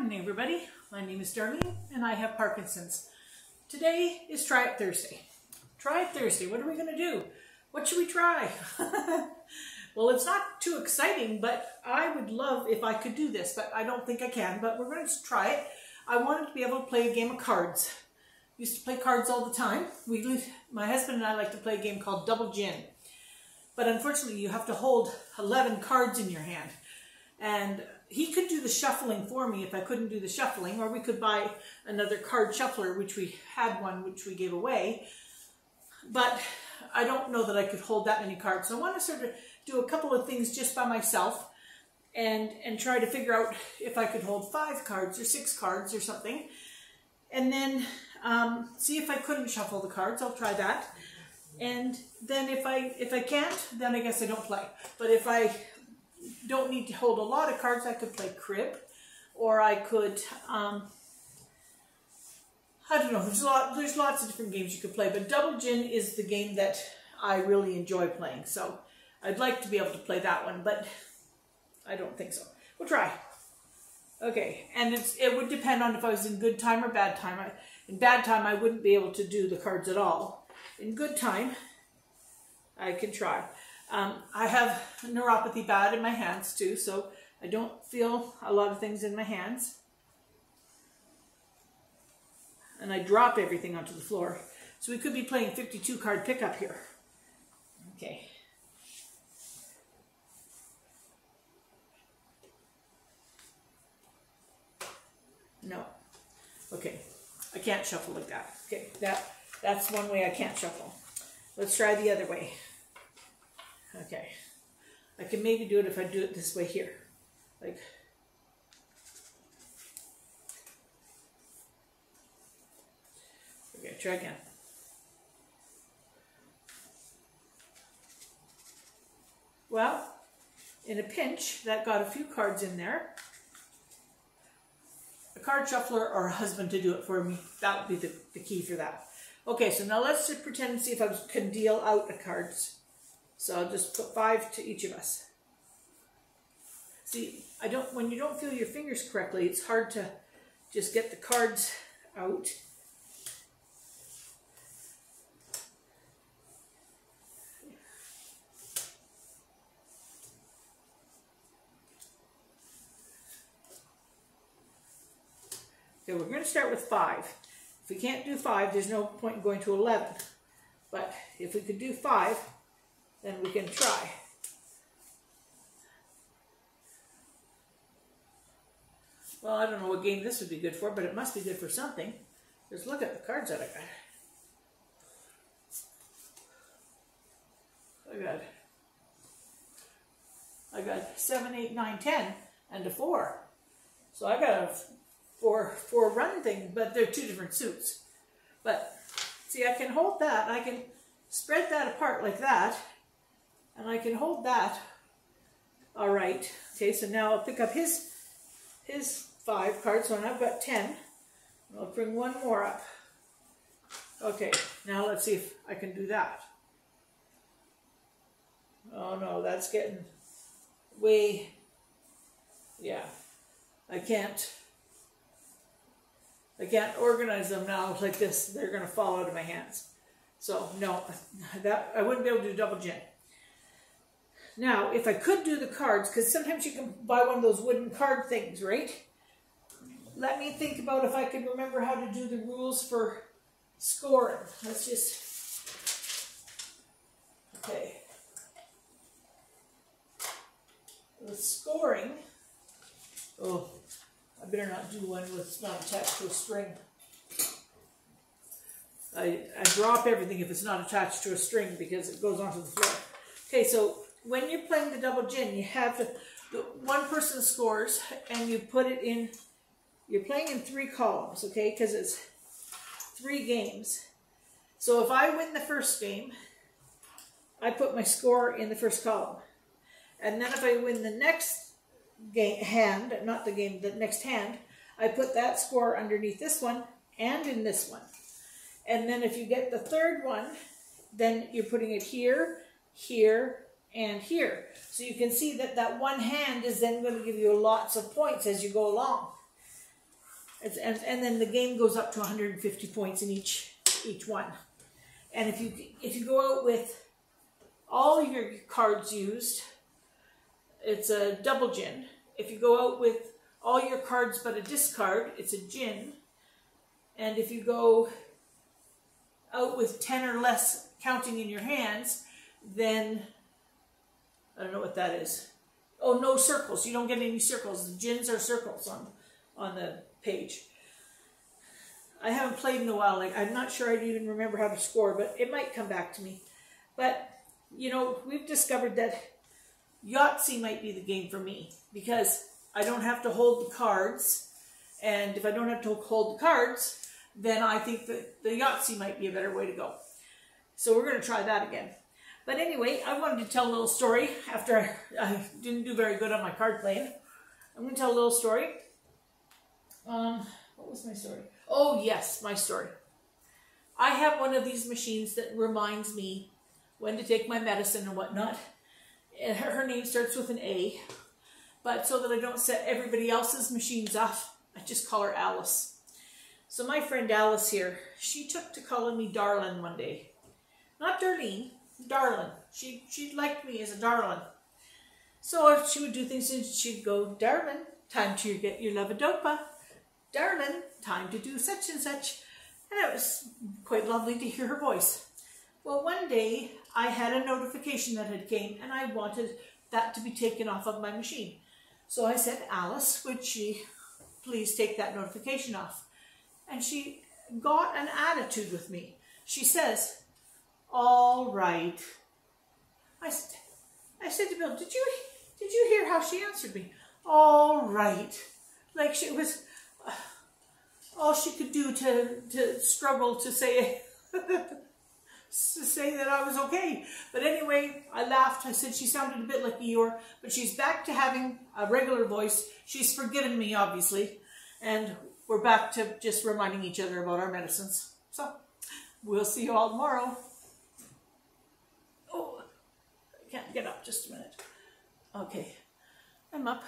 morning, everybody. My name is Darlene, and I have Parkinson's. Today is Try It Thursday. Try It Thursday. What are we going to do? What should we try? Well, it's not too exciting, but I would love if I could do this, but I don't think I can, but we're going to try it. I wanted to be able to play a game of cards. Used to play cards all the time. My husband and I like to play a game called Double Gin. But unfortunately, you have to hold 11 cards in your hand. And he could do the shuffling for me if I couldn't do the shuffling, or we could buy another card shuffler, which we had one, which we gave away. But I don't know that I could hold that many cards. So I want to sort of do a couple of things just by myself and try to figure out if I could hold 5 cards or 6 cards or something. And then see if I couldn't shuffle the cards. I'll try that. And then if I can't, then I guess I don't play. But if I don't need to hold a lot of cards, I could play crib, or I could, I don't know, there's lots of different games you could play, but Double Gin is the game that I really enjoy playing, so I'd like to be able to play that one, but I don't think so. We'll try. Okay, and it would depend on if I was in good time or bad time. In bad time, I wouldn't be able to do the cards at all. In good time, I can try. I have neuropathy bad in my hands too, so I don't feel a lot of things in my hands. And I drop everything onto the floor. So we could be playing 52 card pickup here. Okay. No. Okay. I can't shuffle like that. Okay, that's one way I can't shuffle. Let's try the other way. Okay, I can maybe do it if I do it this way here. Like, okay, try again. Well, in a pinch, that got a few cards in there. A card shuffler or a husband to do it for me, that would be the key for that. Okay, so now let's just pretend and see if I can deal out the cards. So I'll just put 5 to each of us. See, when you don't feel your fingers correctly, it's hard to just get the cards out. Okay, we're going to start with 5. If we can't do 5, there's no point in going to 11. But if we could do 5, then we can try. Well, I don't know what game this would be good for, but it must be good for something. Just look at the cards that I got 7, 8, 9, 10, and a 4. So I got a 4 run thing, but they're 2 different suits. But see, I can hold that. I can spread that apart like that. And I can hold that. All right. Okay, so now I'll pick up his 5 cards. So now I've got 10. I'll bring one more up. Okay, now let's see if I can do that. Oh no, that's getting way, yeah. I can't organize them now like this. They're going to fall out of my hands. So no, I wouldn't be able to do Double Gin. Now, if I could do the cards, because sometimes you can buy one of those wooden card things, right? Let me think about if I can remember how to do the rules for scoring. Let's just, okay. The scoring, oh, I better not do one that's not attached to a string. I drop everything if it's not attached to a string because it goes onto the floor. Okay, so when you're playing the Double Gin, you have the one person scores, and you put it in, you're playing in 3 columns, okay, because it's 3 games. So if I win the first game, I put my score in the first column. And then if I win the next hand, not the game, the next hand, I put that score underneath this one and in this one. And then if you get the third one, then you're putting it here, here, and here. So you can see that that one hand is then going to give you lots of points as you go along. And then the game goes up to 150 points in each one. And if you go out with all your cards used, it's a double gin. If you go out with all your cards but a discard, it's a gin. And if you go out with 10 or less counting in your hands, then I don't know what that is. Oh, no circles. You don't get any circles. The gins are circles on the page. I haven't played in a while. Like, I'm not sure I'd even remember how to score, but it might come back to me. But, you know, we've discovered that Yahtzee might be the game for me because I don't have to hold the cards. And if I don't have to hold the cards, then I think that the Yahtzee might be a better way to go. So we're going to try that again. But anyway, I wanted to tell a little story after I didn't do very good on my card playing. I'm going to tell a little story. What was my story? Oh, yes, my story. I have one of these machines that reminds me when to take my medicine and whatnot. And her name starts with an A. But so that I don't set everybody else's machines off, I just call her Alice. So my friend Alice here, she took to calling me darling one day. Not Darlene, darling. She liked me as a darling. So she would do things and she'd go, darling, time to get your levodopa. Darling, time to do such and such. And it was quite lovely to hear her voice. Well, one day I had a notification that had came and I wanted that to be taken off of my machine. So I said, Alice, would she please take that notification off? And she got an attitude with me. She says, all right. I said to Bill, did you hear how she answered me? All right. Like she was all she could do to struggle to say that I was okay. But anyway, I laughed. I said she sounded a bit like Eeyore, but she's back to having a regular voice. She's forgiven me, obviously, and we're back to just reminding each other about our medicines. So we'll see you all tomorrow. Oh, I can't get up just a minute. Okay, I'm up.